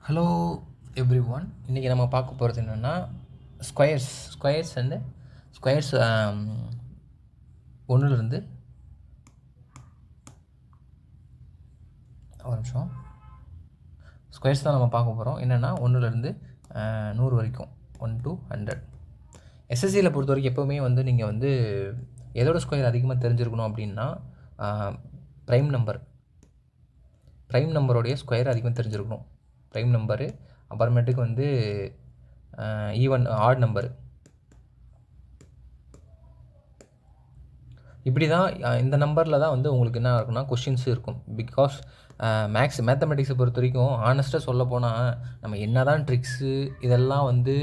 Hello every one. இன்றைக்கி நம்ம பார்க்க போகிறது என்னென்னா ஸ்கொயர்ஸ் அண்டு ஸ்கொயர்ஸ் ஒன்றுலேருந்து ஒரு நிமிஷம். ஸ்கொயர்ஸ் தான் நம்ம பார்க்க போகிறோம். என்னென்னா 1லேருந்து 100 வரைக்கும், 1 to 100. எஸ்எஸ்சியில் பொறுத்த வரைக்கும் எப்போவுமே வந்து நீங்கள் வந்து எதோட ஸ்கொயர் அதிகமாக தெரிஞ்சிருக்கணும் அப்படின்னா ப்ரைம் நம்பரோடைய ஸ்கொயர் அதிகமாக தெரிஞ்சிருக்கணும். ப்ரைம் நம்பரு, அப்புறமேட்டுக்கு வந்து ஈவன் ஆட் நம்பரு. இப்படி தான் இந்த நம்பரில் தான் வந்து உங்களுக்கு என்ன இருக்குன்னா கொஷின்ஸ் இருக்கும். பிகாஸ் மேத்தமெட்டிக்ஸை பொறுத்த வரைக்கும் ஆனஸ்ட்டாக சொல்ல போனால் நம்ம என்ன தான் ட்ரிக்ஸு இதெல்லாம் வந்து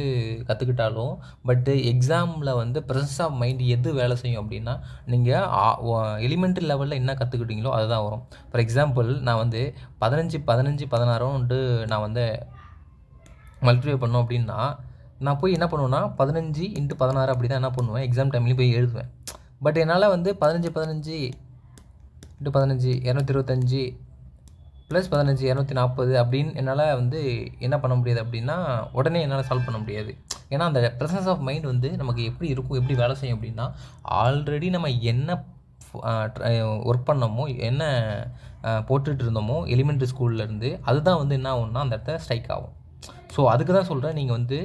கற்றுக்கிட்டாலும் பட்டு எக்ஸாமில் வந்து ப்ரெசன்ஸ் ஆஃப் மைண்ட் எது வேலை செய்யும் அப்படின்னா நீங்கள் எலிமெண்ட்ரி லெவலில் என்ன கற்றுக்கிட்டீங்களோ அதுதான் வரும். ஃபார் எக்ஸாம்பிள் நான் வந்து 16 நான் வந்து மல்டிப்ளை பண்ணோம் அப்படின்னா நான் போய் என்ன பண்ணுவேன்னா 15 × 16 அப்படி தான் என்ன பண்ணுவேன், எக்ஸாம் டைம்லேயும் போய் எழுதுவேன். பட் என்னால் வந்து 15 × 15 225 + 15 240 அப்படின்னு என்னால் வந்து என்ன பண்ண முடியாது அப்படின்னா உடனே என்னால் சால்வ் பண்ண முடியாது. ஏன்னா அந்த ப்ரெசன்ஸ் ஆஃப் மைண்ட் வந்து நமக்கு எப்படி இருக்கும், எப்படி வேலை செய்யும் அப்படின்னா ஆல்ரெடி நம்ம என்ன ஒர்க் பண்ணோமோ, என்ன போட்டுட்டு இருந்தோமோ எலிமெண்ட்ரி ஸ்கூல்லேருந்து அதுதான் வந்து என்ன ஆகும்னா அந்த இடத்த ஸ்ட்ரைக் ஆகும். ஸோ அதுக்கு தான் சொல்கிறேன், நீங்கள் வந்து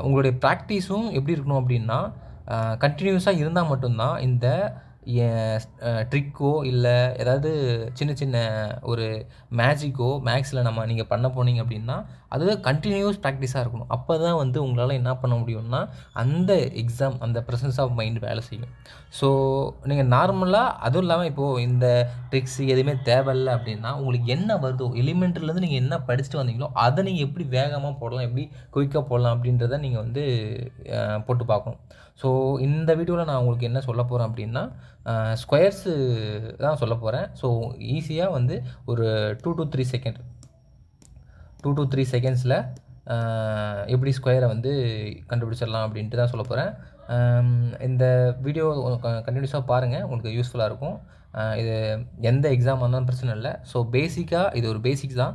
உங்களுடைய ப்ராக்டிஸும் எப்படி இருக்கணும் அப்படின்னா கண்டினியூஸாக இருந்தால் மட்டும்தான் இந்த ட்ரிக்கோ இல்லை ஏதாவது சின்ன சின்ன ஒரு மேஜிக்கோ மேக்ஸில் நீங்கள் பண்ண போனீங்க அப்படின்னா அது கண்டினியூஸ் ப்ராக்டிஸாக இருக்கணும். அப்போ தான் வந்து உங்களால் என்ன பண்ண முடியும்னா அந்த எக்ஸாம் அந்த ப்ரெசன்ஸ் ஆஃப் மைண்ட் வேலை செய்யும். ஸோ நீங்கள் நார்மலாக அதுவும் இல்லாமல் இப்போது இந்த ட்ரிக்ஸ் எதுவுமே தேவையில்லை அப்படின்னா உங்களுக்கு என்ன வருதோ எலிமெண்ட்ரிலேருந்து நீங்கள் என்ன படிச்சுட்டு வந்தீங்களோ அதை நீங்கள் எப்படி வேகமாக போடலாம், எப்படி குயிக்காக போடலாம் அப்படின்றத நீங்கள் வந்து போட்டு பார்க்கணும். ஸோ இந்த வீடியோவில் நான் உங்களுக்கு என்ன சொல்ல போகிறேன் அப்படின்னா ஸ்கொயர்ஸு தான் சொல்ல போகிறேன். ஸோ ஈஸியாக வந்து ஒரு 2 to 3 செகண்ட்ஸில் எப்படி ஸ்கொயரை வந்து கண்டுபிடிச்சிடலாம் அப்படின்ட்டு தான் சொல்ல போகிறேன். இந்த வீடியோ கண்டினியூஸாக பாருங்கள், உங்களுக்கு யூஸ்ஃபுல்லாக இருக்கும். இது எந்த எக்ஸாம் வந்தாலும் பிரச்சனை இல்லை. ஸோ பேசிக்காக இது ஒரு பேசிக்ஸ் தான்.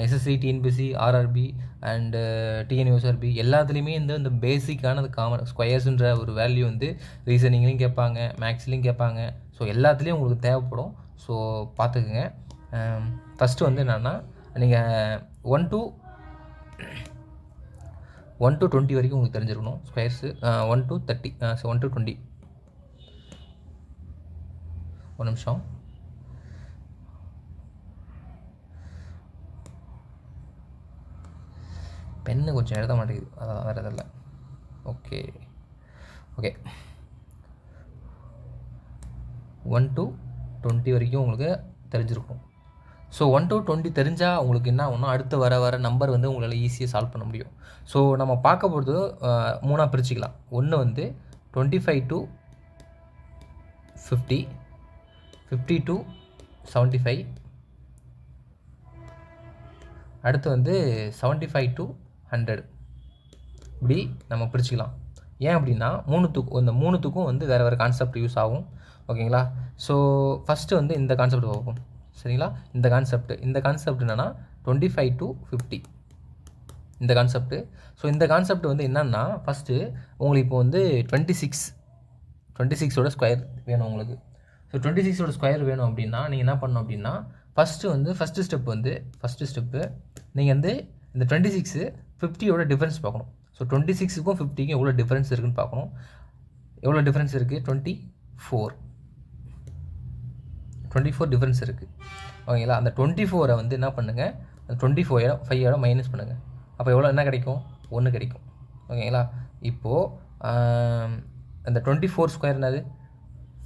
SSC, TNPSC, RRB and TNUSRB எல்லாத்துலேயுமே இந்த பேசிக்கான காமன் ஸ்கொயர்ஸுன்ற ஒரு வேல்யூ வந்து ரீசனிங்லேயும் கேட்பாங்க, மேக்ஸ்லேயும் கேட்பாங்க. ஸோ எல்லாத்துலேயும் உங்களுக்கு தேவைப்படும். ஸோ பார்த்துக்குங்க. ஃபஸ்ட்டு வந்து என்னென்னா நீங்கள் 1 to 20 வரைக்கும் உங்களுக்கு தெரிஞ்சிருக்கணும் ஸ்கொயர்ஸு. 1 to 30 1 to 20. ஒரு நிமிஷம். பென்னு கொஞ்சம் எழுத மாட்டேங்குது, அதான் வேறு எதில். ஓகே 1 to 20 வரைக்கும் உங்களுக்கு தெரிஞ்சிருக்கும். ஸோ 1 to 20 தெரிஞ்சால் உங்களுக்கு என்ன ஆகும்னா அடுத்து வர நம்பர் வந்து உங்களால் ஈஸியாக சால்வ் பண்ண முடியும். ஸோ நம்ம பார்க்க போகிறது 3ஆக பிரிச்சுக்கலாம். ஒன்று வந்து 25 to 50, 50 to 75, அடுத்து வந்து 75 to 100. இப்படி நம்ம பிரிச்சுக்கலாம். ஏன் அப்படின்னா இந்த மூணுத்துக்கும் வந்து வேறு கான்செப்ட் யூஸ் ஆகும். ஓகேங்களா? ஸோ ஃபஸ்ட்டு வந்து இந்த கான்செப்ட் பார்ப்போம். சரிங்களா? இந்த கான்செப்ட் என்னென்னா 25 to 50 இந்த கான்செப்ட்டு. ஸோ இந்த கான்செப்ட் வந்து என்னென்னா ஃபஸ்ட்டு உங்களுக்கு இப்போ வந்து 26ஓட ஸ்கொயர் வேணும் உங்களுக்கு. ஸோ 26ஓட ஸ்கொயர் வேணும் அப்படின்னா நீங்கள் என்ன பண்ணணும் அப்படின்னா ஃபஸ்ட்டு ஸ்டெப்பு நீங்கள் வந்து இந்த 26 50ஓட டிஃப்ரென்ஸ் பார்க்கணும். ஸோ 26க்கும் 50க்கும் எவ்வளோ டிஃப்ரென்ஸ் இருக்குதுன்னு பார்க்கணும். எவ்வளோ டிஃப்ரென்ஸ் இருக்குது? 24 டிஃப்ரென்ஸ் இருக்குது. ஓகேங்களா? அந்த 24 வந்து என்ன பண்ணுங்கள், அந்த 25 மைனஸ் பண்ணுங்கள். அப்போ எவ்வளோ என்ன கிடைக்கும்? 1 கிடைக்கும். ஓகேங்களா? இப்போது அந்த 24 ஸ்கொயர் என்னது?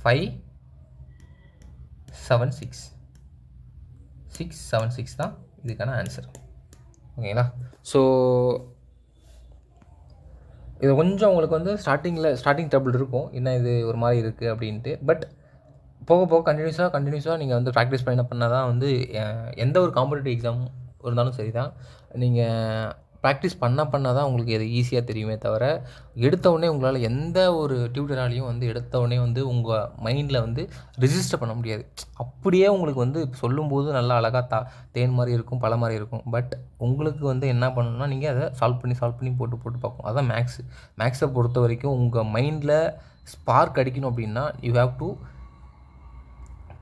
676 தான் இதுக்கான ஆன்சர். ஓகேங்களா? ஸோ இது கொஞ்சம் உங்களுக்கு வந்து ஸ்டார்டிங் ட்ரபிள் இருக்கும், என்ன இது ஒரு மாதிரி இருக்குது அப்படின்ட்டு. பட் போக கண்டினியூஸாக நீங்கள் வந்து ப்ராக்டிஸ் பண்ணால் தான் வந்து எந்த ஒரு காம்படிட்டிவ் எக்ஸாம் இருந்தாலும் சரி தான், நீங்கள் ப்ராக்டிஸ் பண்ண தான் உங்களுக்கு இது ஈஸியாக தெரியுமே தவிர, எடுத்தவுடனே உங்களால் எந்த ஒரு டியூட்டராலையும் வந்து எடுத்தவுடனே வந்து உங்கள் மைண்டில் வந்து ரிஜிஸ்டர் பண்ண முடியாது. அப்படியே உங்களுக்கு வந்து சொல்லும்போது நல்லா அழகா தேன் மாரி இருக்கும், பழம் மாரி இருக்கும். பட் உங்களுக்கு வந்து என்ன பண்ணணும்னா, நீங்க அத சால்வ் பண்ணி போட்டு பார்க்கணும். அதான் மேக்ஸு. மேக்ஸை பொறுத்தவரைக்கும் உங்கள் மைண்டில் ஸ்பார்க் அடிக்கணும் அப்படின்னா, you have to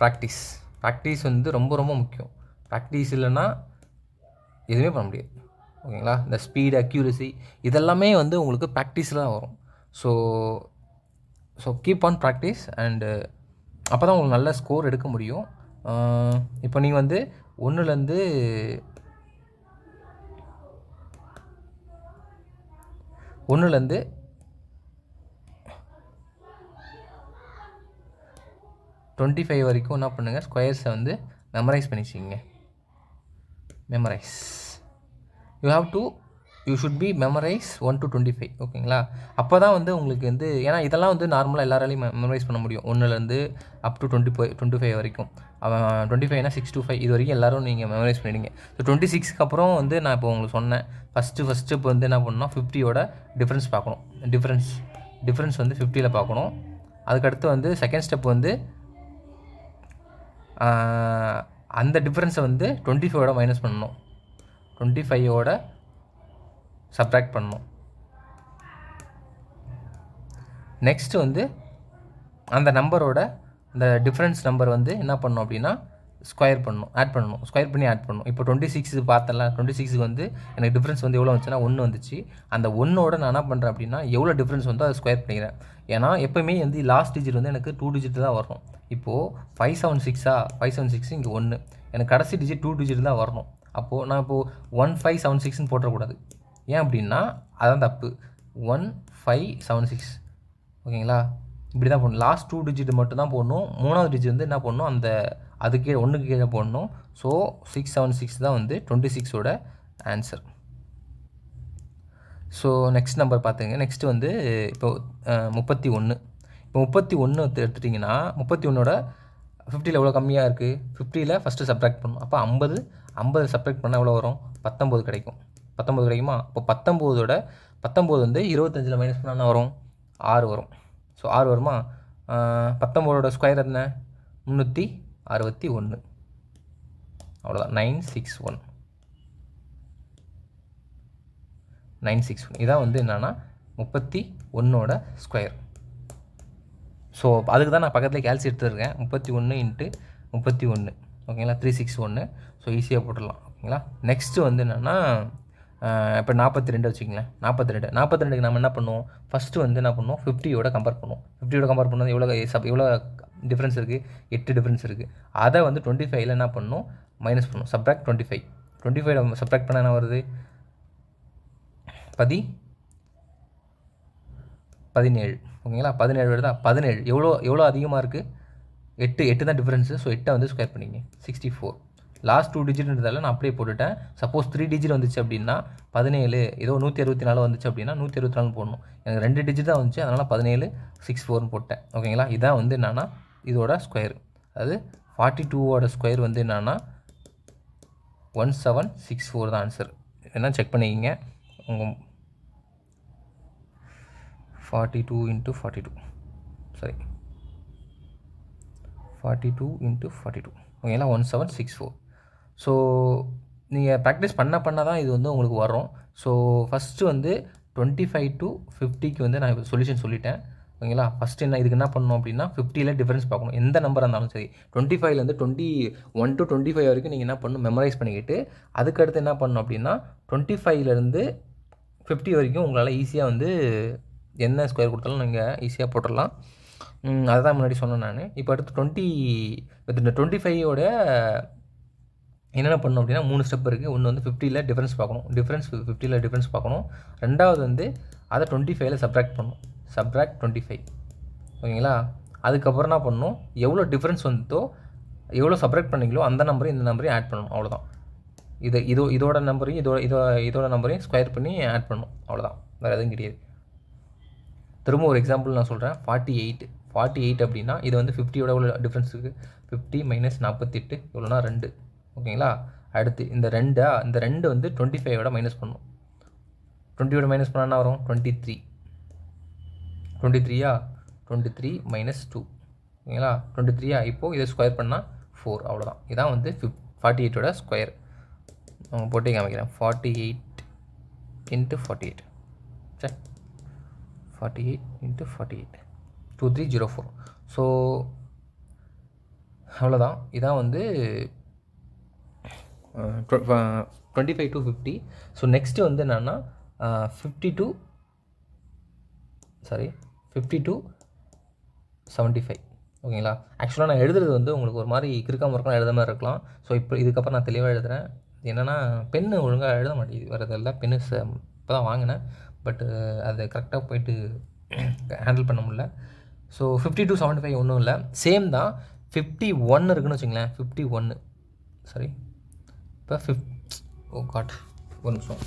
practise. Practice வந்து ரொம்ப ரொம்ப முக்கியம். ப்ராக்டிஸ் இல்லைன்னா எதுவுமே பண்ண முடியாது. ஓகேங்களா? இந்த ஸ்பீடு, அக்யூரசி இதெல்லாமே வந்து உங்களுக்கு ப்ராக்டிஸில் தான் வரும். So keep on practice and அப்போ தான் உங்களுக்கு நல்ல ஸ்கோர் எடுக்க முடியும். இப்போ நீங்கள் வந்து 1லேருந்து 25 வரைக்கும் என்ன பண்ணுங்கள், ஸ்கொயர்ஸை வந்து மெமரைஸ் பண்ணி வச்சுக்கிங்க. Memorise you should be memorise 1 to 25. ஓகேங்களா? அப்போ தான் வந்து உங்களுக்கு வந்து ஏன்னா இதெல்லாம் வந்து நார்மலாக எல்லாராலையும் மெமரைஸ் பண்ண முடியும். 1லேருந்து அப் டு 25 வரைக்கும். அவன் 25னா 6 to 5 இது வரைக்கும் எல்லோரும் நீங்கள் மெமரைஸ் பண்ணிடுங்க. ஸோ 26க்கு அப்புறம் வந்து நான் இப்போ உங்களுக்கு சொன்னேன். ஃபஸ்ட்டு இப்போ வந்து என்ன பண்ணணும், 50யோட டிஃப்ரென்ஸ் பார்க்கணும். டிஃப்ரென்ஸ் வந்து 50ல் பார்க்கணும். அதுக்கடுத்து வந்து செகண்ட் ஸ்டெப் வந்து அந்த டிஃப்ரென்ஸை வந்து 25யோட மைனஸ் பண்ணணும். 25யோட சப்ட்ராக்ட் பண்ணணும். நெக்ஸ்ட்டு வந்து அந்த நம்பரோட இந்த டிஃப்ரென்ஸ் நம்பர் வந்து என்ன பண்ணணும் அப்படின்னா ஸ்கொயர் பண்ணணும், ஆட் பண்ணணும். ஸ்கொயர் பண்ணி ஆட் பண்ணணும். இப்போ 26 பார்த்தல, 26க்கு வந்து எனக்கு டிஃப்ரென்ஸ் வந்து எவ்வளோ வந்துச்சுன்னா 1 வந்துச்சு. அந்த 1ஓட நான் என்ன பண்ணுறேன் அப்படின்னா எவ்வளோ டிஃப்ரென்ஸ் வந்து அதை ஸ்கொயர் பண்ணிக்கிறேன். ஏன்னா எப்போயுமே வந்து லாஸ்ட் டிஜிட் வந்து எனக்கு 2 டிஜிட் தான் வரணும். இப்போது 576 இங்கே 1, எனக்கு கடைசி டிஜிட் 2 டிஜிட் தான் வரணும். அப்போது நான் இப்போது 1576ன்னு போட்டக்கூடாது. ஏன் அப்படின்னா அதான் தப்பு. 1576 ஓகேங்களா? இப்படி தான் போடணும். லாஸ்ட் 2 டிஜிட் மட்டும் தான் போடணும். 3வது டிஜிட் வந்து என்ன பண்ணணும், அந்த அதுக்கு 1க்கு கீழே போடணும். ஸோ 676 தான் வந்து 26ஓட ஆன்சர். ஸோ நெக்ஸ்ட் நம்பர் பார்த்துங்க. நெக்ஸ்ட்டு வந்து இப்போ 31. இப்போ 31 எடுத்துட்டிங்கன்னா 31ஓட 50ல் எவ்வளோ கம்மியாக இருக்குது, 50ல் ஃபஸ்ட்டு சப்ட்ராக்ட் பண்ணணும். அப்போ 50 சப்ட்ராக்ட் பண்ணால் எவ்வளோ வரும், 19 கிடைக்கும். 19 கிடைக்குமா? இப்போ 19 வந்து 25ல் மைனஸ் பண்ணால் என்ன வரும், 6 வரும். ஸோ 6 வருமா? 19ஓட ஸ்கொயர் என்ன, 361. அவ்வளோதான், 961. இதான் வந்து என்னென்னா 31ஓட ஸ்கொயர். ஸோ அதுக்கு தான் நான் பக்கத்துலேயே கேல்சி எடுத்துருக்கேன். 31 × 31 ஓகேங்களா, 361. ஸோ ஈஸியாக போட்டுடலாம். ஓகேங்களா? நெக்ஸ்ட்டு வந்து என்னென்னா இப்போ 42 வச்சுக்கங்களேன். 42க்கு நம்ம என்ன பண்ணுவோம், ஃபஸ்ட்டு வந்து என்ன பண்ணுவோம், 50யோட கம்பேர் பண்ணுவோம். 50யோட கம்பேர் பண்ணது எவ்வளோ டிஃப்ரென்ஸ் இருக்குது, 8 டிஃப்ரென்ஸ் இருக்குது. அதை வந்து 25ல் என்ன பண்ணணும், மைனஸ் பண்ணணும். சப்ட்ராக்ட் 25 சப்ட்ராக்ட் பண்ண என்ன வருது, 17. ஓகேங்களா? 17 வருதா? 17 எவ்வளோ அதிகமாக இருக்குது, 8 தான் டிஃப்ரென்ஸு. ஸோ 8 வந்து ஸ்கொயர் பண்ணிங்க, 64. லாஸ்ட் 2 டிஜிட்ன்றதால நான் அப்படியே போட்டுட்டேன். சப்போஸ் 3 டிஜிட் வந்துச்சு அப்படின்னா 17, ஏதோ 164 வந்துச்சு அப்படின்னா 164 போடணும். எனக்கு 2 டிஜிட் தான் வந்துச்சு, அதனால் 17 64ன்னு போட்டேன். ஓகேங்களா? இதான் வந்து என்னென்னா இதோட ஸ்கொயர். அதாவது 42ஓட ஸ்கொயர் வந்து என்னென்னா 1764 தான் ஆன்சர். என்ன செக் பண்ணிக்கிங்க. உங்கள் 42 × 42 சரி 42 × 42 ஓகேங்களா, 1764. ஸோ நீங்கள் ப்ராக்டிஸ் பண்ண தான் இது வந்து உங்களுக்கு வரும். ஸோ ஃபஸ்ட்டு வந்து 25 to 50க்கு வந்து நான் இப்போ சொல்யூஷன் சொல்லிட்டேன். ஓகேங்களா? ஃபஸ்ட்டு இதுக்கு என்ன பண்ணணும் அப்படின்னா 50ல் டிஃப்ரென்ஸ் பார்க்கணும். எந்த நம்பராக இருந்தாலும் சரி, 25லேருந்து 21 to 25 வரைக்கும் நீங்கள் என்ன பண்ணணும், மெமரைஸ் பண்ணிக்கிட்டு அதுக்கடுத்து என்ன பண்ணணும் அப்படின்னா 25லேருந்து 50 வரைக்கும் உங்களால் ஈஸியாக வந்து என்ன ஸ்கொயர் கொடுத்தாலும் நீங்கள் ஈஸியாக போட்டுடலாம். அதுதான் முன்னாடி சொன்னேன் நான். இப்போ அடுத்து 25ஓட என்னென்ன பண்ணணும் அப்படின்னா 3 ஸ்டெப் இருக்குது. ஒன்று வந்து 50ல் டிஃப்ரென்ஸ் பார்க்கணும். 50ல் டிஃப்ரென்ஸ் பார்க்கணும். ரெண்டாவது வந்து அதை 25ல் சப்ட்ராக்ட் பண்ணணும். சப்ட்ராக்ட் 25. ஓகேங்களா? அதுக்கப்புறம் என்ன பண்ணணும், எவ்வளோ டிஃப்ரென்ஸ் வந்துட்டோ, எவ்வளோ சப்ட்ராக்ட் பண்ணிங்களோ அந்த நம்பரையும் இந்த நம்பரையும் ஆட் பண்ணணும். அவ்வளோதான். இதோட நம்பரையும் இதோட நம்பரையும் ஸ்கொயர் பண்ணி ஆட் பண்ணணும். அவ்வளோதான், வேறு எதுவும் கிடையாது. திரும்ப ஒரு எக்ஸாம்பிள் நான் சொல்கிறேன். 48 அப்படின்னா இது வந்து 50யோட எவ்வளோ டிஃப்ரென்ஸ் இருக்குது, 50 - 48 எவ்வளோனா 2. ஓகேங்களா? அடுத்து இந்த 2 வந்து 25ஓட மைனஸ் பண்ணணும். 20 மைனஸ் பண்ணால் என்ன வரும் 23. 23யா 23 மைனஸ் 2 ஓகேங்களா 23யா இப்போது இதை ஸ்கொயர் பண்ணால் 4 அவ்வளோதான். இதான் வந்து 48ஓட ஸ்கொயர். போட்டு காமிக்கிறேன். 48 × 48 சரி 48 × 48 2304. ஸோ அவ்வளோதான். இதான் வந்து 25 to 50. ஸோ நெக்ஸ்ட்டு வந்து என்னென்னா 50 to 75 ஓகேங்களா. ஆக்சுவலாக நான் எழுதுறது வந்து உங்களுக்கு ஒரு மாதிரி கிறுக்காம இருக்கலாம், எழுத மாதிரி இருக்கலாம். ஸோ இப்போ இதுக்கப்புறம் நான் தெளிவாக எழுதுகிறேன். என்னென்னா பென்னு ஒழுங்காக எழுத மாட்டேங்குது, வரதெல்லாம் பென்னு இப்போ தான் வாங்கினேன். பட்டு அதை கரெக்டாக போயிட்டு ஹேண்டில் பண்ண முடியல. ஸோ 50 to 75 ஒன்றும் இல்லை, சேம் தான். 51 இருக்குன்னு வச்சுங்களேன். 51 சாரி இப்போ ஓ காட் ஒரு நிமிஷம்.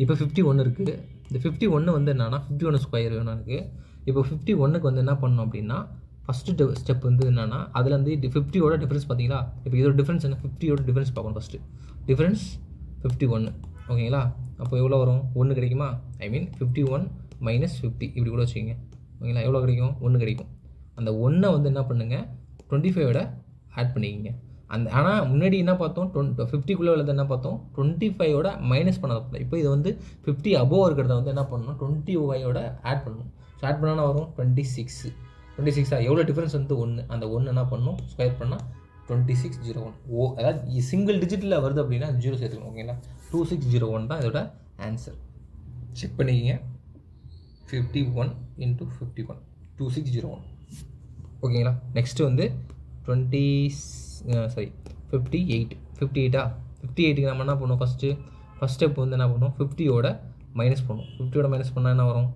இப்போ 51 இருக்குது. இந்த 51 வந்து என்னன்னா 51 ஸ்கொயர் வேணும் எனக்கு. இப்போ 51க்கு வந்து என்ன பண்ணணும் அப்படின்னா ஃபஸ்ட்டு ஸ்டெப் வந்து என்னென்னா அதில் வந்து 50ஓட டிஃப்ரென்ஸ் பார்த்தீங்களா. இப்போ இதோட டிஃப்ரென்ஸ் என்ன, 50ஓட டிஃப்ரென்ஸ் பார்க்கணும் ஃபஸ்ட்டு. டிஃப்ரென்ஸ் 51 ஓகேங்களா. அப்போ எவ்வளோ வரும், 1 கிடைக்குமா. ஐ மீன் 51 மைனஸ் 50 இப்படி கூட வச்சுக்கோங்க ஓகேங்களா. எவ்வளோ கிடைக்கும், 1 கிடைக்கும். அந்த 1 வந்து என்ன பண்ணுங்கள் 25ஓட ஆட் பண்ணிக்கிங்க. ஆனால் முன்னாடி என்ன பார்த்தோம் 50க்குள்ளே உள்ளது என்ன பார்த்தோம் 25ஓட மைனஸ் பண்ண. இப்போ இது வந்து 50 அபோவ் இருக்கிறத வந்து என்ன பண்ணணும் 25ஓட ஆட் பண்ணணும். ஸோ ஆட் பண்ணால் வரும் 26 எவ்வளோ டிஃப்ரென்ஸ் வந்து 1. அந்த 1 என்ன பண்ணணும் ஸ்கொயர் பண்ணால் 2601. அதாவது சிங்கிள் டிஜிட்டில் வருது அப்படின்னா 0 சேர்த்துக்கணும் ஓகேங்களா. 2601 தான் இதோட ஆன்சர். செக் பண்ணிக்கிங்க. 51 × 51 2601 ஓகேங்களா. நெக்ஸ்ட்டு வந்து 58க்கு நம்ம என்ன பண்ணுவோம் ஃபஸ்ட் ஸ்டெப் வந்து என்ன பண்ணுவோம் 50ஓட மைனஸ் பண்ணுவோம். 50ஓட மைனஸ் பண்ணால் என்ன வரும்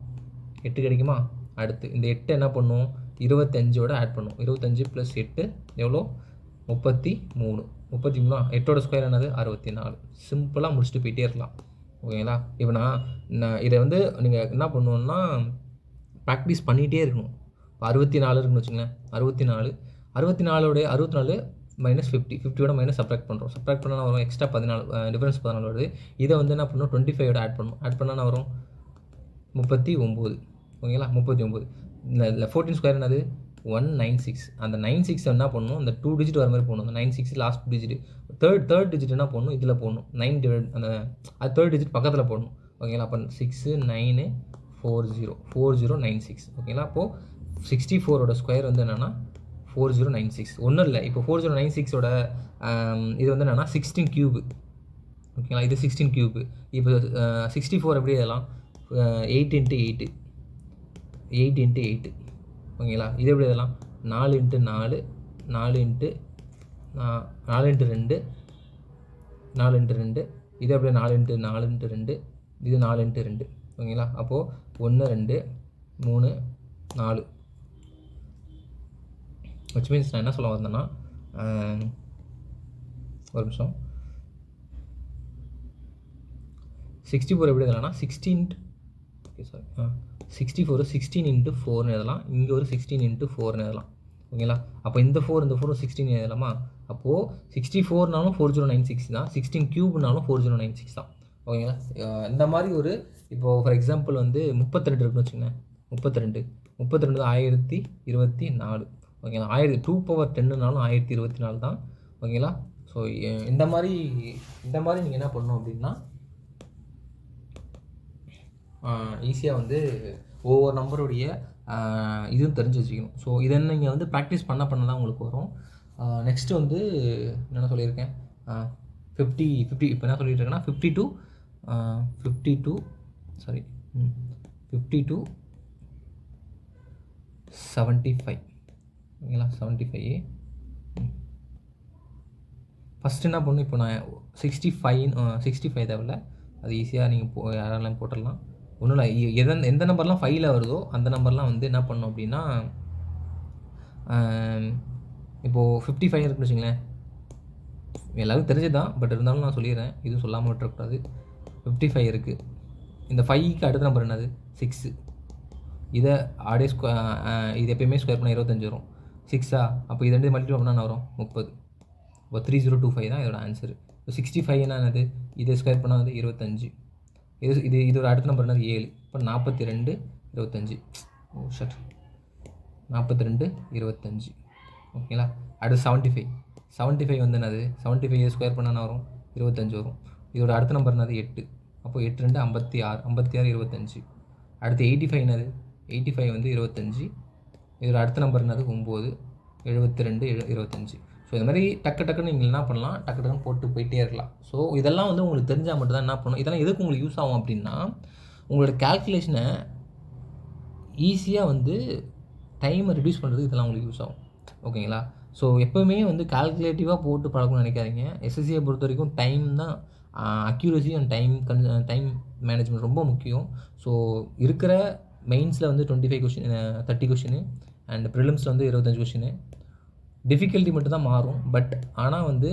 8 கிடைக்குமா. அடுத்து இந்த 8 என்ன பண்ணுவோம் 25ஓட ஆட் பண்ணுவோம். 25 + 8 எவ்வளோ 33. 33 8ஓட ஸ்கொயர் என்னது 64. சிம்பிளாக முடிச்சுட்டு போயிட்டே இருக்கலாம் ஓகேங்களா. இப்போ நான் இதை வந்து நீங்கள் என்ன பண்ணுவோன்னா ப்ராக்டிஸ் பண்ணிகிட்டே இருக்கணும். 64 இருக்குன்னு வச்சுங்களேன். 64 மைனஸ் 50ஓட மைனஸ் சப்ராக்ட் பண்ணுறோம். சப்ராக்ட் பண்ணால் வரும் எக்ஸ்ட்ரா 14 டிஃபரன்ஸ் 14 வருது. இதை வந்து என்ன பண்ணணும் 25ஓட ஆட் பண்ணணும். ஆட் பண்ணால் வரும் 39 ஓகேங்களா. 39 இந்த 14 ஸ்கொயர் என்னது 196. அந்த 96 என்ன பண்ணணும் இந்த 2 டிஜிட் வர மாதிரி போகணும். அந்த 96 லாஸ்ட் டிஜிட் தேர்ட் டிஜிட் என்ன போடணும் இதில் போடணும். 9 அந்த அது தேர்ட் டிஜிட் பக்கத்தில் போடணும் ஓகேங்களா. அப்போ 694096 ஓகேங்களா. அப்போது 64ஓட ஸ்கொயர் வந்து என்னென்னா 4096 ஒன்றும் இல்லை. இப்போ 4096ஓட இது வந்து என்னென்னா 16 கியூப் ஓகேங்களா. இது 16 கியூப். இப்போ 64 எப்படி எழுதலாம் 8 × 8 ஓகேங்களா. இது எப்படி எழுதலாம் 4 × 4 4 × 2 இது அப்படியே 4 × 2 இது 4 × 2 ஓகேங்களா. அப்போது 1 2 3 4 which means நான் என்ன சொல்ல வந்தேன்னா ஒரு நிமிஷம் 64 எப்படி எழுதலாம்னா 16 ஓகே சாரி 64 16 × 4ன்னு எழுதலாம். இங்கே ஒரு 16 × 4ன்னு எழுதலாம் ஓகேங்களா. அப்போ இந்த 4 16 எழுதலாமா. அப்போது 64னாலும் 4096 தான், 16 கியூப்னாலும் 4096 தான் ஓகேங்களா. இந்த மாதிரி ஒரு இப்போது ஃபார் எக்ஸாம்பிள் வந்து 32 இருக்குன்னு வச்சுக்கோங்க. 32 தான் 1024 ஓகேங்களா. 2^10னாலும் 1024 தான் ஓகேங்களா. ஸோ இந்த மாதிரி நீங்கள் என்ன பண்ணணும் அப்படின்னா ஈஸியாக வந்து ஒவ்வொரு நம்பருடைய இதுவும் தெரிஞ்சு வச்சுக்கணும். ஸோ இதை நீங்கள் வந்து ப்ராக்டிஸ் பண்ண தான் உங்களுக்கு வரும். நெக்ஸ்ட்டு வந்து என்னென்ன சொல்லியிருக்கேன் 50 இப்போ என்ன சொல்லிட்டு இருக்கேன்னா 50 to 75 ஓகேங்களா. 75 ஃபஸ்ட்டு என்ன பண்ணணும் இப்போ நான் 65 தேவையில்ல, அது ஈஸியாக நீங்கள் யாரெல்லாம் போட்டுடலாம். ஒன்றும் இல்லை, எந்த நம்பர்லாம் 5ல் வருதோ அந்த நம்பர்லாம் வந்து என்ன பண்ணணும் அப்படின்னா இப்போது 55 இருக்குன்னு வச்சுங்களேன். எல்லாருக்கும் தெரிஞ்சது தான், பட் இருந்தாலும் நான் சொல்லிடுறேன், இதுவும் சொல்லாமல் விட்டுறக்கூடாது. 55 இருக்குது. இந்த 5க்கு அடுத்த நம்பர் என்னது 6. இதை அப்படியே இது எப்போயுமே ஸ்கொயர் பண்ணால் 25 வரும். 6 அப்போ இது ரெண்டு மல்டிப்ளை பண்ணால் என்ன வரும் 30. இப்போ 3025 தான் இதோட ஆன்சரு. 65 என்னது, இதை ஸ்கொயர் பண்ணால் வந்து 25. இதோட அடுத்த நம்பர் என்னது 7. இப்போ 42 25. Oh shit 42 25. ஓகேங்களா. அடுத்து 75 வந்து என்னது, 75 ஸ்கொயர் பண்ணால் வரும் 25 வரும். இதோட அடுத்த நம்பர் என்னது 8. அப்போ 8 2 56 25. அடுத்து 85 என்னது, 85 வந்து 25. இதோட அடுத்த நம்பர் என்னது 9 72 25. ஸோ இந்த மாதிரி டக்குன்னு நீங்கள் என்ன பண்ணலாம், டக்குன்னு போட்டு போயிட்டே இருக்கலாம். ஸோ இதெல்லாம் வந்து உங்களுக்கு தெரிஞ்சால் மட்டும் தான் என்ன பண்ணணும். இதெல்லாம் எதுக்கு உங்களுக்கு யூஸ் ஆகும் அப்படின்னா, உங்களோட கால்குலேஷனை ஈஸியாக வந்து டைமை ரிடியூஸ் பண்ணுறது இதெல்லாம் உங்களுக்கு யூஸ் ஆகும். ஓகேங்களா. ஸோ எப்போவுமே வந்து கால்குலேட்டிவாக போட்டு பழக்கணும்னு நினைக்காதீங்க. எஸ்எஸ்சியை பொறுத்த வரைக்கும் டைம் தான், அக்யூரசி அண்ட் டைம் மேனேஜ்மெண்ட் ரொம்ப முக்கியம். ஸோ இருக்கிற மெயின்ஸில் வந்து 25 கொஷின் 30 கொஷினு அண்ட் ப்ரிலிம்ஸில் வந்து 25 கொஷினு. டிஃபிகல்ட்டி மட்டும் தான் மாறும். பட் ஆனால் வந்து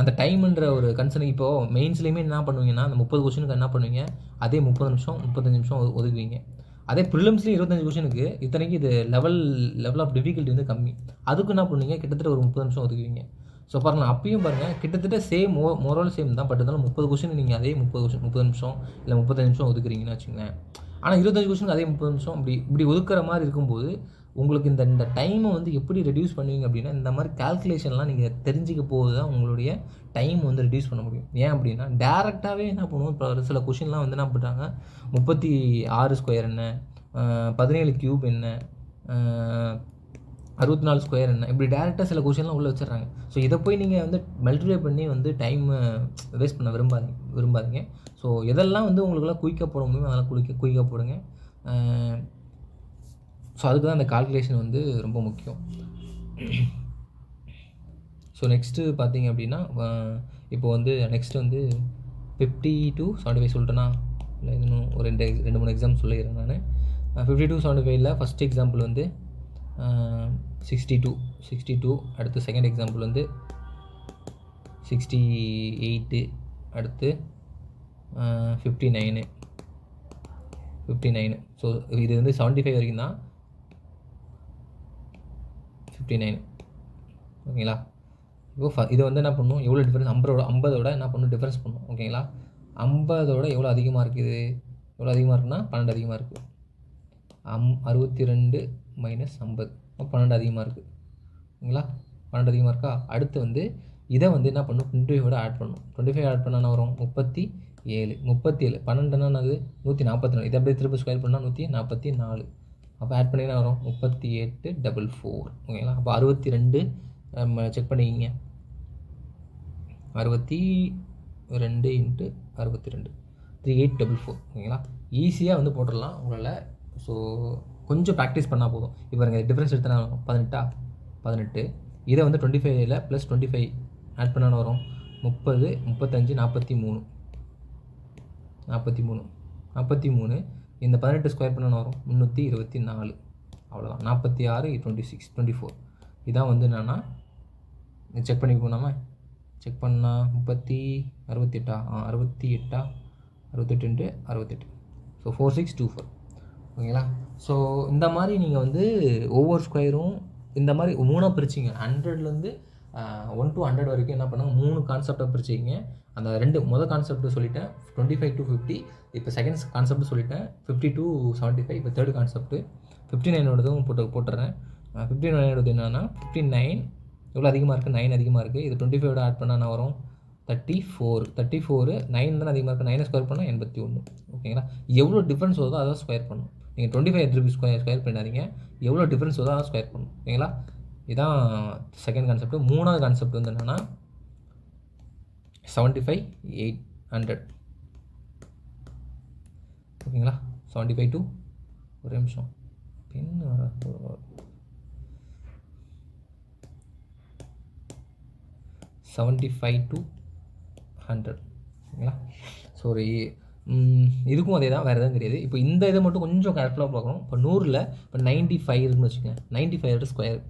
அந்த டைமுன்ற ஒரு கன்சர்ன் இப்போது மெயின்ஸ்லேயுமே என்ன பண்ணுவீங்கன்னா, அந்த 30 கொஷினுக்கு என்ன பண்ணுவீங்க, அதே 30 நிமிஷம் 35 நிமிஷம் ஒதுக்குவீங்க. அதே ப்ரிலிம்ஸ்லேயும் 25 கொஷினுக்கு இத்தனைக்கு இது லெவல் ஆஃப் டிஃபிகல்ட்டி வந்து கம்மி. அதுக்கு என்ன பண்ணுவீங்க, கிட்டத்தட்ட ஒரு 30 நிமிஷம் ஒதுக்குவீங்க. ஸோ பாருங்கள், அப்பயும் பாருங்கள் கிட்டத்தட்ட சேம் மோரல் சேம் தான். பட் இருந்தாலும் 30 கொஷின் நீங்கள் அதே 30 நிமிஷம் இல்லை 35 நிமிஷம் ஒதுக்குறீங்கன்னு வச்சுங்களேன். ஆனால் 25 கொஷினுக்கு அதே 30 நிமிஷம் இப்படி ஒதுக்குற மாதிரி இருக்கும்போது உங்களுக்கு இந்த டைமை வந்து எப்படி ரெடியூஸ் பண்ணுவீங்க அப்படின்னா, இந்த மாதிரி கால்குலேஷன்லாம் நீங்கள் தெரிஞ்சிக்க போது தான் உங்களுடைய டைம் வந்து ரெடியூஸ் பண்ண முடியும். ஏன் அப்படின்னா டேரெக்டாகவே என்ன பண்ணுவோம், இப்போ ஒரு சில கொஷின்லாம் வந்து என்ன பண்ணுறாங்க, 36 ஸ்கொயர் என்ன, 17 க்யூப் என்ன, 64 ஸ்கொயர் என்ன, இப்படி டேரெக்டாக சில கொஷின்லாம் உள்ளே வச்சிடறாங்க. ஸோ இதை போய் நீங்கள் வந்து மல்டிப்ளை பண்ணி வந்து டைம் வேஸ்ட் பண்ண விரும்பாதீங்க. ஸோ எதெல்லாம் வந்து உங்களுக்குலாம் குயிக்காக போட முடியுமோ அதெல்லாம் குயிக்காக போடுங்க. ஸோ அதுக்கு தான் அந்த கால்குலேஷன் வந்து ரொம்ப முக்கியம். ஸோ நெக்ஸ்ட்டு பார்த்தீங்க அப்படின்னா, இப்போ வந்து நெக்ஸ்ட்டு வந்து 50 to 75 சொல்லிட்டேன்னா, இல்லை இன்னும் ஒரு 2-3 எக்ஸாம் சொல்லிடுறேன் நான். 50 to 75ல் ஃபஸ்ட் எக்ஸாம்பிள் வந்து 62. அடுத்து செகண்ட் எக்ஸாம்பிள் வந்து 68. அடுத்து 59. ஸோ இது வந்து 75 வரைக்கும் தான். 59. ஓகேங்களா. இப்போ இது வந்து என்ன பண்ணணும், எவ்வளோ டிஃப்ரென்ஸ் 50ஓட என்ன பண்ணணும், டிஃப்ரென்ஸ் பண்ணணும். ஓகேங்களா. 50ஓட எவ்வளோ அதிகமாக இருக்குது, எவ்வளோ அதிகமாக இருக்குன்னா 12 அதிகமாக இருக்குது. 62 - 50 12 அதிகமாக இருக்குது. ஓகேங்களா. 12 அதிகமாக இருக்கா. அடுத்து வந்து இதை வந்து என்ன பண்ணணும், 25ஓட ஆட் பண்ணணும். 25 ஆட் பண்ணால் என்ன வரும், 37. 12 என்னது 144. இதை அப்படியே திரும்ப ஸ்கொயர் பண்ணால் 144. அப்போ ஆட் பண்ணினா வரும் 3844. ஓகேங்களா. அப்போ 62 நம்ம செக் பண்ணிக்கிங்க. 62 × 62 3844. ஓகேங்களா. ஈஸியாக வந்து போட்டுடலாம் உங்களால். ஸோ கொஞ்சம் ப்ராக்டிஸ் பண்ணால் போதும். இப்போ எனக்கு டிஃப்ரென்ஸ் எடுத்தனா 18. இதை வந்து 25ல் ப்ளஸ் 25 ஆட் பண்ணால் வரும் 30 35 43. இந்த 18 ஸ்கொயர் பண்ணால் வரும் 324. அவ்வளோதான். 46 26 24. இதான் வந்து என்னென்னா செக் பண்ணி போனாமல் செக் பண்ணால் 68 68. ஸோ 4624. ஓகேங்களா. ஸோ இந்த மாதிரி நீங்கள் வந்து ஒவ்வொரு ஸ்கொயரும் இந்த மாதிரி 3ஆக பிரிச்சிங்க. 100லேருந்து 1 to 100 வரைக்கும் என்ன பண்ணாங்க, 3 கான்செப்டாக பிரிச்சிங்க. அந்த 2 மொதல் கான்செப்ட் சொல்லிட்டேன், 25 to 50. இப்போ செகண்ட் கான்செப்ட் சொல்லிட்டேன், 50 to 75. இப்போ தேர்ட் கான்செப்ட் 59ஓடதும் போட்டுறேன். 59ஓடது என்னன்னா 59 எவ்வளோ அதிகமாக இருக்குது, 9 அதிகமாக இருக்குது. இது 25ஓட ஆட் பண்ணால் என்ன வரும், 34. 9 தானே அதிகமாக இருக்குது, 9 ஸ்கொயர் பண்ணால் 81. ஓகேங்களா. எவ்வளோ டிஃப்ரென்ஸ் வருதோ அதான் ஸ்கொயர் பண்ணணும். நீங்கள் 25 ஸ்கொயர் பண்ணாதீங்க, எவ்வளோ டிஃப்ரென்ஸ் வருதோ அதான் ஸ்கொயர் பண்ணணும். ஓகேங்களா. இதுதான் செகண்ட் கான்செப்ட். மூணாவது கான்செப்ட் வந்து என்னென்னா 75 800. ஓகேங்களா. 75 to ஒரு நிமிஷம் பின் 75 to 100. ஓகேங்களா. ஸோ இதுக்கும் அதே தான், வேறு எதுவும் கிடையாது. இப்போ இந்த இதை மட்டும் கொஞ்சம் கேர்ஃபுல்லாக பார்க்கணும். இப்போ 100ல் இப்போ 95 இருக்குன்னு வச்சுக்கோங்க. 95 ஸ்கொயர்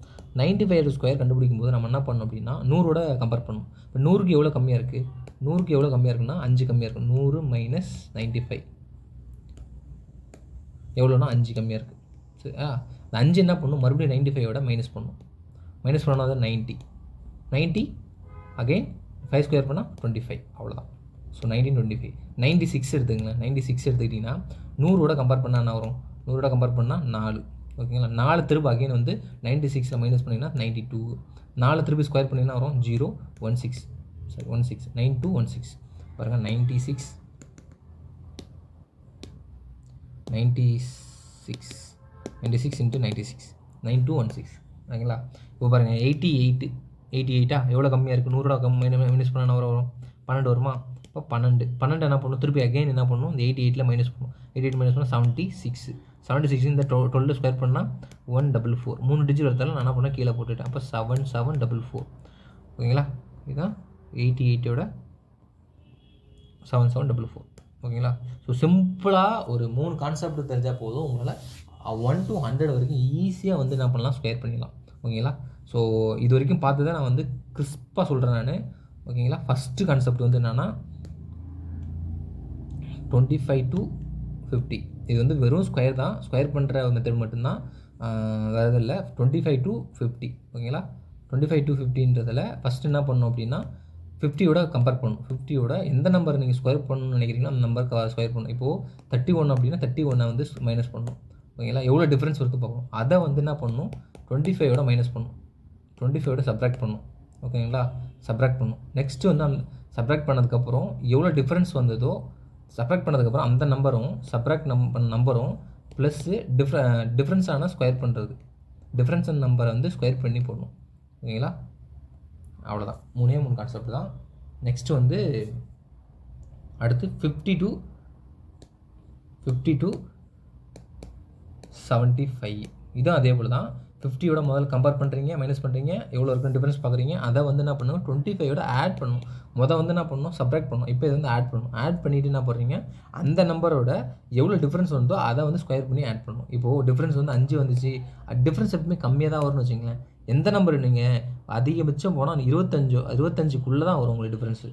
95 ஸ்கொயர் கண்டுபிடிக்கும் போது நம்ம என்ன பண்ணணும் அப்படின்னா 100ஓட கம்பேர் பண்ணணும். இப்போ 100க்கு எவ்வளோ கம்மியாக இருக்குது, 100க்கு எவ்வளோ கம்மியாக இருக்குன்னா 5 கம்மியாக இருக்கும். 100 - 95 எவ்வளோனா 5 கம்மியாக இருக்குது. சரி. அந்த 5 என்ன பண்ணணும், மறுபடியும் 95ஓட மைனஸ் பண்ணணும். மைனஸ் பண்ணால் தான் 90 அகெயின் 5 ஸ்கொயர் பண்ணால் 25 அவ்வளோதான். ஸோ 1925. 96 எடுத்துங்களேன். 96 எடுத்துக்கிட்டிங்கன்னா 100ஓட கம்பேர் பண்ணால் என்ன வரும்? 100ஓட கம்பேர் பண்ணால் 4. ஓகேங்களா? 4 திரும்ப அகைன் வந்து 96 மைனஸ் பண்ணிங்கன்னா 92. 4 திருப்பி ஸ்கொயர் பண்ணிங்கன்னா வரும் 0 16 சாரி 16 9216 பாருங்கள் 96 இன்ட்டு 96 9216 ஓகேங்களா? இப்போ பாருங்கள் 88 எவ்வளோ கம்மியாக இருக்குது? 100 மைனஸ் பண்ணால் வரும் 12 வருமா? இப்போ 12 என்ன பண்ணணும்? திருப்பி அகைன் என்ன பண்ணணும்? இந்த 88 மைனஸ் பண்ணணும். 88 மைனஸ் பண்ணால் 76 இந்த 12 ஸ்கொயர் பண்ணால் 144. 3 டிஜிட் எடுத்தாலும் நான் என்ன பண்ணேன்? கீழே போட்டுவிட்டேன். அப்போ 7744 ஓகேங்களா? இதுதான் 88ஓட 7744 ஓகேங்களா? ஸோ சிம்பிளாக ஒரு 3 கான்செப்ட் தெரிஞ்சால் போதும், உங்களால் 1 to 100 வரைக்கும் ஈஸியாக வந்து என்ன பண்ணலாம்? ஸ்கொயர் பண்ணிடலாம். ஓகேங்களா? ஸோ இது வரைக்கும் பார்த்ததை நான் வந்து கிறிஸ்பாக சொல்கிறேன் நான். ஓகேங்களா? ஃபஸ்ட்டு கான்செப்ட் வந்து என்னென்னா 25 to 50. இது வந்து வெறும் ஸ்கொயர் தான், ஸ்கொயர் பண்ணுற மெத்தட் மட்டும்தான், வேறு இல்லை. 25 to 50 ஓகேங்களா? 25 to 50ன்றதில் ஃபஸ்ட்டு என்ன பண்ணணும் அப்படின்னா 50யோட கம்பேர் பண்ணணும். 50யோட எந்த நம்பர் நீங்கள் ஸ்கொயர் பண்ணணும்னு நினைக்கிறீங்கன்னா அந்த நம்பருக்கு ஸ்கொயர் பண்ணணும். இப்போது 31 அப்படின்னா 31 வந்து மைனஸ் பண்ணணும். ஓகேங்களா? எவ்வளோ டிஃப்ரென்ஸ் வருது பார்க்கணும். அதை வந்து என்ன பண்ணணும்? 25யோட மைனஸ் பண்ணணும். 25யோட சப்ராக்ட் பண்ணணும். ஓகேங்களா? சப்ராக்ட் பண்ணணும். நெக்ஸ்ட்டு வந்து அந்த சப்ராக்ட் பண்ணதுக்கப்புறம் எவ்வளோ டிஃப்ரென்ஸ் வந்ததோ சப்ராக்ட் பண்ணதுக்கப்புறம் அந்த நம்பரும் சப்ராக்ட் நம்பரும் ப்ளஸ்ஸு டிஃப்ரென்ஸான ஸ்கொயர் பண்ணுறது. டிஃப்ரென்ஸ் நம்பரை வந்து ஸ்கொயர் பண்ணி போடணும். ஓகேங்களா? அவ்வளோதான். 3 கான்செப்ட் தான். நெக்ஸ்ட்டு வந்து அடுத்து 50 to 75. இதுவும் அதே போல் தான். 50யோட முதல்ல கம்பேர் பண்ணுறீங்க, மைனஸ் பண்ணுறீங்க, எவ்வளோ இருக்குன்னு டிஃப்ரென்ஸ் பார்க்குறீங்க. அதை வந்து என்ன பண்ணணும்? 25யோட ஆட் பண்ணணும். வந்து என்ன பண்ணணும்? சப்ராக்ட் பண்ணணும். இப்போ இது வந்து ஆட் பண்ணணும். ஆட் பண்ணிவிட்டு என்ன பண்ணுறீங்க? அந்த நம்பரோட எவ்வளோ டிஃப்ரென்ஸ் வந்தோ அதை வந்து ஸ்கொயர் பண்ணி ஆட் பண்ணணும். இப்போது டிஃப்ரென்ஸ் வந்து 5 வந்துச்சு. டிஃப்ரென்ஸ் எப்பவுமே கம்மியாக தான் வரும்னு வச்சுங்களேன். எந்த நம்பர் நீங்கள் அதிகபட்சம் போனால் 25க்குள்ளே தான் வரும் உங்களுக்கு டிஃப்ரென்ஸு.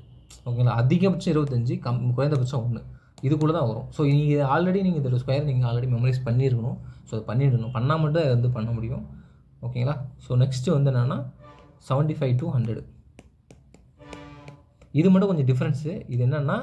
ஓகேங்களா? அதிகபட்சம் 25, குறைந்தபட்சம் 1 இதுக்குள்ளே தான் வரும். ஸோ நீங்கள் ஆல்ரெடி நீங்கள் இதோட ஸ்கொயர் நீங்கள் ஆல்ரெடி மெமரைஸ் பண்ணியிருக்கணும். ஸோ பண்ணிடணும். பண்ணால் மட்டும் அதை வந்து பண்ண முடியும். ஓகேங்களா? ஸோ நெக்ஸ்ட்டு வந்து என்னென்னா 75 to 100. இது மட்டும் கொஞ்சம் டிஃப்ரென்ஸு. இது என்னென்னா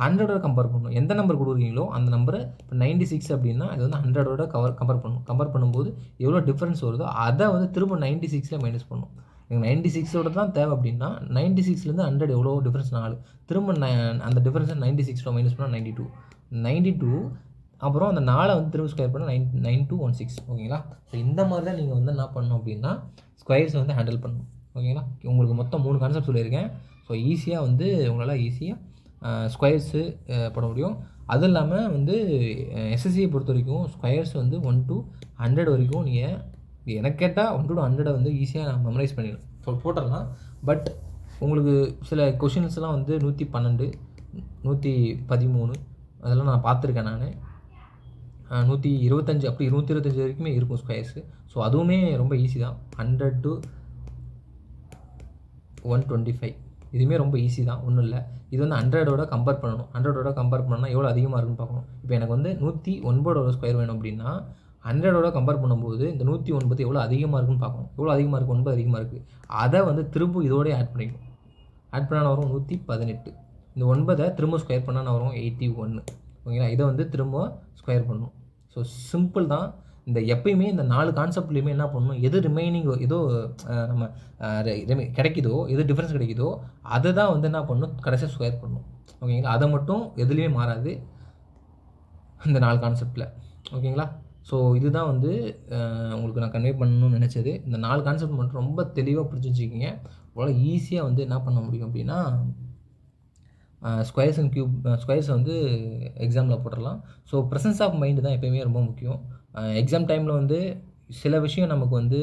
100ஓட கம்பேர் பண்ணணும். எந்த நம்பர் கொடுக்குறீங்களோ அந்த நம்பரை இப்போ 96 அப்படின்னா அது வந்து 100ஓட கம்பேர் பண்ணணும். கம்பேர் பண்ணும்போது எவ்வளோ டிஃப்ரென்ஸ் வருதோ அதை வந்து திரும்ப 96ல் மைனஸ் பண்ணணும். எனக்கு 96ஓட தான் தேவை அப்படின்னா 96லேருந்து 100 எவ்வளோ டிஃப்ரென்ஸ் 4. திரும்ப அந்த டிஃப்ரென்ஸை 96 மைனஸ் பண்ணால் 92 அப்புறம் அந்த 4 வந்து திரும்ப ஸ்கொயர் பண்ணால் 9216. ஓகேங்களா? ஸோ இந்த மாதிரி தான் நீங்கள் வந்து என்ன பண்ணணும் அப்படின்னா ஸ்கொயர்ஸை வந்து ஹேண்டில் பண்ணணும். ஓகேங்களா? உங்களுக்கு மொத்தம் 3 கான்செப்ட் சொல்லியிருக்கேன். ஸோ ஈஸியாக வந்து உங்களால் ஈஸியாக ஸ்கொயர்ஸு போட முடியும். அதுவும் இல்லாமல் வந்து எஸ்எஸ்சியை பொறுத்த வரைக்கும் ஸ்கொயர்ஸ் வந்து 1 to 100 வரைக்கும் நீங்கள் எனக்கு கேட்டால் 1 to 100 வந்து ஈஸியாக மெமரைஸ் பண்ணிடலாம். ஸோ போட்டுடலாம். பட் உங்களுக்கு சில கொஷின்ஸ்லாம் வந்து 112 113 அதெல்லாம் நான் பார்த்துருக்கேன். நான் 125 அப்படி 125 வரைக்குமே இருக்கும் ஸ்கொயர்ஸு. ஸோ அதுவுமே ரொம்ப ஈஸி தான். 100 to 125 இதுவுமே ரொம்ப ஈஸி தான், ஒன்றும் இல்லை. இது வந்து 100ஓட கம்பேர் பண்ணணும். 100ஓட கம்பேர் பண்ணால் எவ்வளோ அதிகமாக இருக்குன்னு பார்க்கணும். இப்போ எனக்கு வந்து 109ஓட ஸ்கொயர் வேணும் அப்படின்னா 100ஓட கம்பேர் பண்ணும்போது இந்த 109 எவ்வளோ அதிகமாக இருக்குன்னு பார்க்கணும். எவ்வளோ அதிகமாக இருக்குது? 9 அதிகமாக இருக்குது. அதை வந்து திரும்ப இதோடய ஆட் பண்ணிக்கணும். ஆட் பண்ணால் வரும் 118. இந்த 9 திரும்ப ஸ்கொயர் பண்ணால் வரும் 81. ஓகேங்களா? இதை வந்து திரும்ப ஸ்கொயர் பண்ணணும். ஸோ சிம்பிள் தான். இந்த எப்பயுமே இந்த 4 கான்செப்ட்லேயுமே என்ன பண்ணணும்? எது ரிமைனிங் ஏதோ நம்ம கிடைக்குதோ, எது டிஃப்ரென்ஸ் கிடைக்குதோ அதை தான் வந்து என்ன பண்ணணும்? கடைசியாக ஸ்கொயர் பண்ணணும். ஓகேங்களா? அதை மட்டும் எதுலேயுமே மாறாது இந்த 4 கான்செப்டில். ஓகேங்களா? ஸோ இதுதான் வந்து உங்களுக்கு நான் கன்வே பண்ணணும்னு நினச்சது. இந்த 4 கான்செப்ட் மட்டும் ரொம்ப தெளிவாக புரிஞ்சு வச்சுக்கிங்க. அவ்வளோ ஈஸியாக வந்து என்ன பண்ண முடியும் அப்படின்னா ஸ்கொயர்ஸ் அண்ட் கியூப் ஸ்கொயர்ஸை வந்து எக்ஸாமில் போட்டுடலாம். ஸோ ப்ரெசன்ஸ் ஆஃப் மைண்டு தான் எப்போயுமே ரொம்ப முக்கியம். எக்ஸாம் டைமில் வந்து சில விஷயம் நமக்கு வந்து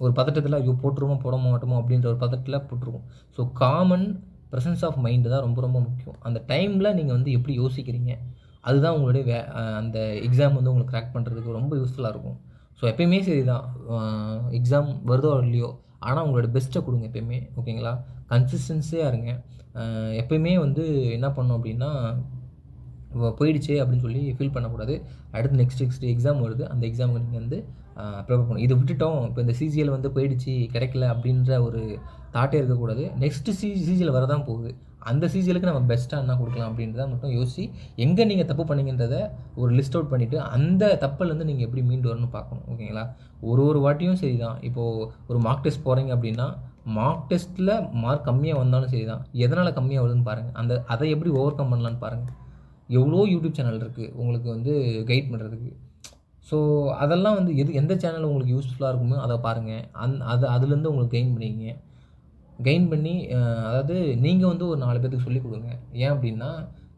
ஒரு பதட்டத்தில் ஐயோ போட்டுருவோமோ போட மாட்டோமோ அப்படின்ற ஒரு பதட்டத்தில் போட்டுருவோம். So common presence of mind தான் ரொம்ப ரொம்ப முக்கியம். அந்த டைமில் நீங்கள் வந்து எப்படி யோசிக்கிறீங்க அதுதான் உங்களுடைய அந்த எக்ஸாம் வந்து உங்களுக்கு கிராக் பண்ணுறதுக்கு ரொம்ப யூஸ்ஃபுல்லாக இருக்கும். ஸோ எப்பயுமே சரி தான், எக்ஸாம் வருதோ இல்லையோ ஆனால் உங்களோட பெஸ்ட்டை கொடுங்க எப்பயுமே. ஓகேங்களா? கன்சிஸ்டன்ஸியாக இருங்க. எப்பயுமே வந்து என்ன பண்ணணும் அப்படின்னா போயிடுச்சே அப்படின்னு சொல்லி ஃபீல் பண்ணக்கூடாது. அடுத்து நெக்ஸ்ட் எக்ஸாம் வருது, அந்த எக்ஸாமுக்கு நீங்கள் வந்து ப்ரிப்பேர் பண்ணணும். இதை விட்டுட்டோம், இப்போ இந்த சிஜிஎல் வந்து போயிடுச்சு கிடைக்கல அப்படின்ற ஒரு தாட்டே இருக்கக்கூடாது. நெக்ஸ்ட்டு சிஜிஎல் வரதான் போகுது. அந்த சிஜிஎலுக்கு நம்ம பெஸ்ட்டாக என்ன கொடுக்கலாம் அப்படின்றத மட்டும் யோசிச்சு எங்கே நீங்கள் தப்பு பண்ணீங்கன்றத ஒரு லிஸ்ட் அவுட் பண்ணிவிட்டு அந்த தப்பிலேருந்து நீங்கள் எப்படி மீண்டு வரணும்னு பார்க்கணும். ஓகேங்களா? ஒரு வாட்டியும் சரி தான். இப்போது ஒரு மார்க் டெஸ்ட் போகிறீங்க அப்படின்னா மார்க் டெஸ்ட்டில் மார்க் கம்மியாக வந்தாலும் சரி தான். எதனால் கம்மியாக வருதுன்னு பாருங்கள். அதை எப்படி ஓவர் கம் பண்ணலான்னு பாருங்கள். எவ்வளோ யூடியூப் சேனல் இருக்குது உங்களுக்கு வந்து கைட் பண்ணுறதுக்கு. ஸோ அதெல்லாம் வந்து எந்த சேனல் உங்களுக்கு யூஸ்ஃபுல்லாக இருக்குமோ அதை பாருங்கள். அதுலேருந்து உங்களுக்கு கெயின் பண்ணி அதாவது நீங்கள் வந்து ஒரு 4 பேருக்கு சொல்லிக் கொடுங்க. ஏன் அப்படின்னா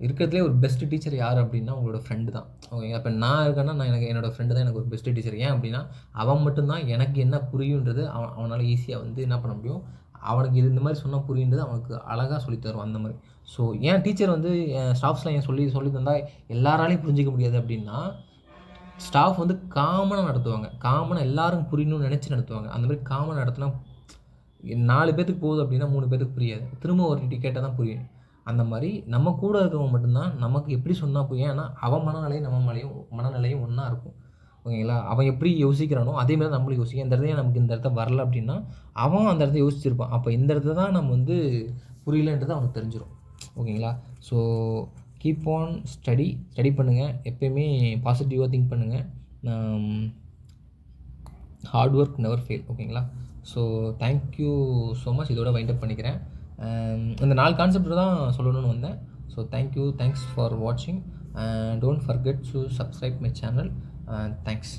இருக்கிறதுலே ஒரு பெஸ்ட்டு டீச்சர் யார் அப்படின்னா உங்களோட ஃப்ரெண்டு தான். ஓகேங்களா? இப்போ நான் இருக்கேன்னா எனக்கு என்னோடய ஃப்ரெண்டு தான் எனக்கு ஒரு பெஸ்ட்டு டீச்சர். ஏன் அப்படின்னா அவன் மட்டும்தான் எனக்கு என்ன புரியுன்றது அவனால் ஈஸியாக வந்து என்ன பண்ண முடியும், அவனுக்கு இந்த மாதிரி சொன்னால் புரியுன்றது அவனுக்கு அழகாக சொல்லித் தருவான் அந்த மாதிரி. ஸோ ஏன் டீச்சர் வந்து ஸ்டாஃப்ஸ்லாம் ஏன் சொல்லி தந்தால் எல்லாராலையும் புரிஞ்சிக்க முடியாது அப்படின்னா ஸ்டாஃப் வந்து காமனாக நடத்துவாங்க. காமனாக எல்லாரும் புரியணும்னு நினச்சி நடத்துவாங்க. அந்த மாதிரி காமனாக நடத்தினா 4 பேத்துக்கு போகுது அப்படின்னா 3 பேத்துக்கு புரியாது. திரும்ப ஒரு வாட்டி கேட்டால் தான் புரியும். அந்த மாதிரி நம்ம கூட இருக்கிறவங்க மட்டும்தான் நமக்கு எப்படி சொன்னால் புரியும். ஏன்னா அவன் மனநிலையும் நம்ம மனநிலையும் ஒன்றா இருக்கும். ஓகேங்களா? அவன் எப்படி யோசிக்கிறானோ அதேமாதிரி நம்மளும் யோசிக்கும். இந்த இடத்துல நமக்கு இந்த இடத்த வரல அப்படின்னா அவன் அந்த இடத்த யோசிச்சிருப்பான். அப்போ இந்த இடத்துல தான் நம்ம வந்து புரியலன்றது அவனுக்கு தெரிஞ்சிடும். ஓகேங்களா? ஸோ கீப் ஆன் ஸ்டடி பண்ணுங்கள். எப்போயுமே பாசிட்டிவாக திங்க் பண்ணுங்கள். Hard work never fail. ஓகேங்களா? So thank you so much. இதோட வைண்ட் அப் பண்ணிக்கிறேன். இந்த 4 கான்செப்ட் தான் சொல்லணும்னு வந்தேன். ஸோ தேங்க்ஸ் ஃபார் வாட்சிங். Don't forget to subscribe my channel. Thanks.